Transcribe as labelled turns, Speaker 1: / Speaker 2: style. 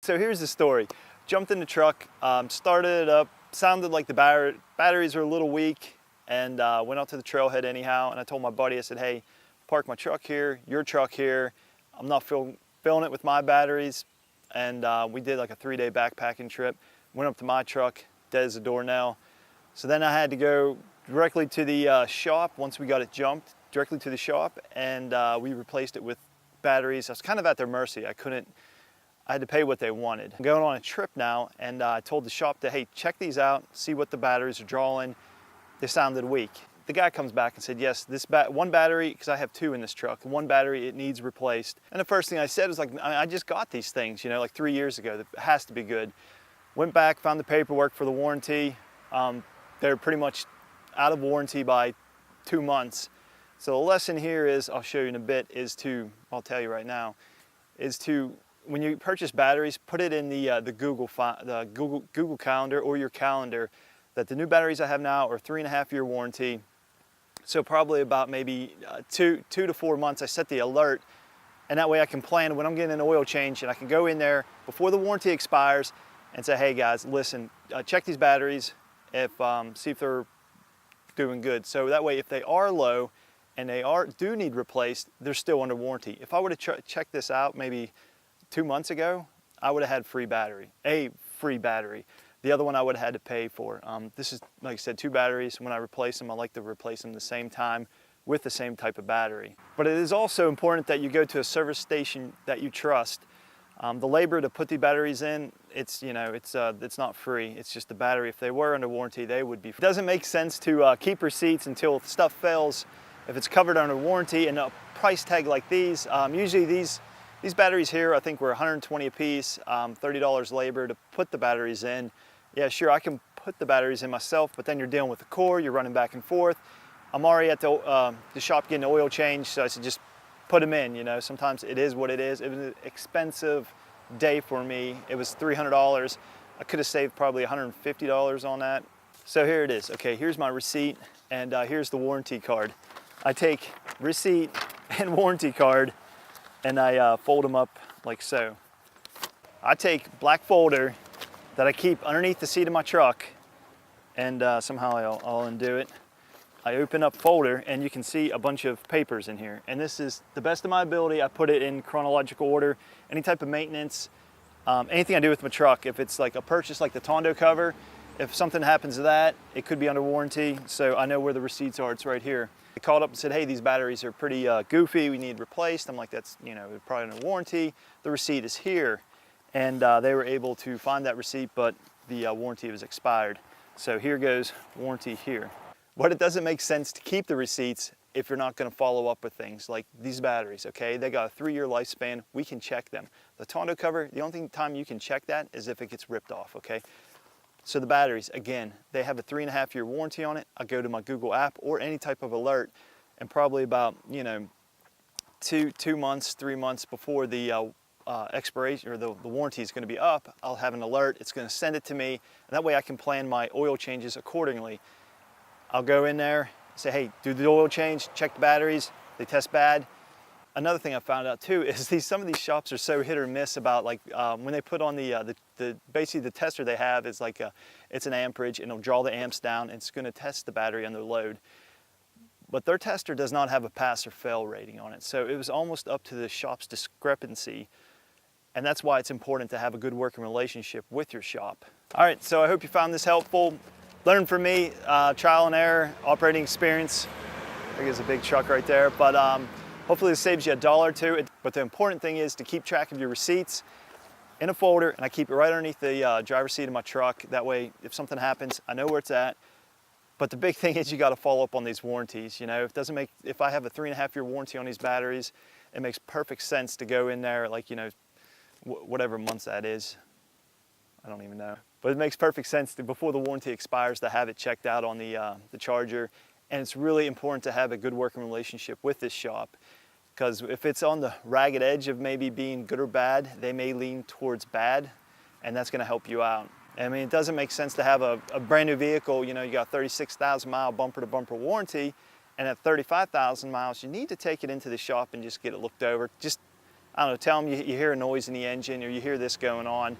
Speaker 1: So here's the story. Jumped in the truck, started it up, sounded like the batteries were a little weak, and went out to the trailhead anyhow. And I told my buddy, I said, hey, park my truck here, your truck here. I'm not filling it with my batteries. And we did like a 3-day backpacking trip. Went up to my truck, dead as a doornail. So then I had to go directly to the shop once we got it jumped, directly to the shop, and we replaced it with batteries. I was kind of at their mercy. I had to pay what they wanted. I'm going on a trip now, and I told the shop that, hey, check these out, see what the batteries are drawing. They sounded weak. The guy comes back and said, yes, this one battery, because I have 2 in this truck, one battery, it needs replaced. And the first thing I said was like, I just got these things, you know, like 3 years ago. It has to be good. Went back, found the paperwork for the warranty. They're pretty much out of warranty by 2 months. So the lesson here is, I'll show you in a bit, I'll tell you right now, is to, when you purchase batteries, put it in the Google Calendar or your calendar that the new batteries I have now are 3.5-year warranty. So probably about maybe 2 to 4 months, I set the alert, and that way I can plan when I'm getting an oil change, and I can go in there before the warranty expires and say, hey guys, listen, check these batteries, see if they're doing good. So that way, if they are low and they do need replaced, they're still under warranty. If I would have checked this out maybe 2 months ago, I would have had a free battery. The other one I would have had to pay for. This is, like I said, 2 batteries. When I replace them, I like to replace them the same time with the same type of battery. But it is also important that you go to a service station that you trust. The labor to put the batteries in, it's not free. It's just the battery. If they were under warranty, they would be free. It doesn't make sense to keep receipts until stuff fails. If it's covered under warranty and a price tag like these, usually these batteries here, I think were $120 a piece, $30 labor to put the batteries in. Yeah, sure, I can put the batteries in myself, but then you're dealing with the core, you're running back and forth. I'm already at the shop getting an oil change, so I said just put them in, you know. Sometimes it is what it is. It was an expensive day for me. It was $300. I could have saved probably $150 on that. So here it is. Okay, here's my receipt, and here's the warranty card. I take receipt and warranty card, and I fold them up like so. I take black folder that I keep underneath the seat of my truck, and somehow I'll undo it. I open up folder, and you can see a bunch of papers in here. And this is the best of my ability. I put it in chronological order. Any type of maintenance, anything I do with my truck, if it's like a purchase like the tonneau cover, if something happens to that, it could be under warranty, so I know where the receipts are. It's right here. They called up and said, hey, these batteries are pretty goofy, we need replaced. I'm like, that's, you know, probably under warranty. The receipt is here. And they were able to find that receipt, but the warranty was expired. So here goes warranty here. But it doesn't make sense to keep the receipts if you're not going to follow up with things like these batteries, okay? They got a 3-year lifespan. We can check them. The tonneau cover, the only time you can check that is if it gets ripped off, okay? So the batteries, again, they have a 3.5-year warranty on it. I go to my Google app or any type of alert, and probably about, you know, 2 months, 3 months before the expiration or the warranty is going to be up, I'll have an alert. It's going to send it to me, and that way I can plan my oil changes accordingly. I'll go in there, say, hey, do the oil change, check the batteries, they test bad. Another thing I found out too is some of these shops are so hit or miss about like when they put on basically the tester they have is like it's an amperage, and it'll draw the amps down, and it's going to test the battery under load. But their tester does not have a pass or fail rating on it, so it was almost up to the shop's discrepancy. And that's why it's important to have a good working relationship with your shop. All right, so I hope you found this helpful. Learn from me, trial and error, operating experience. I think it's a big truck right there, but hopefully this saves you $1 or $2. But the important thing is to keep track of your receipts in a folder, and I keep it right underneath the driver's seat of my truck. That way, if something happens, I know where it's at. But the big thing is you got to follow up on these warranties. You know, if I have a 3.5-year warranty on these batteries, it makes perfect sense to go in there, like, you know, whatever months that is. I don't even know. But it makes perfect sense before the warranty expires to have it checked out on the charger. And it's really important to have a good working relationship with this shop, because if it's on the ragged edge of maybe being good or bad, they may lean towards bad, and that's going to help you out. I mean, it doesn't make sense to have a brand new vehicle, you know, you got 36,000 mile bumper to bumper warranty, and at 35,000 miles, you need to take it into the shop and just get it looked over. I don't know, tell them you hear a noise in the engine or you hear this going on.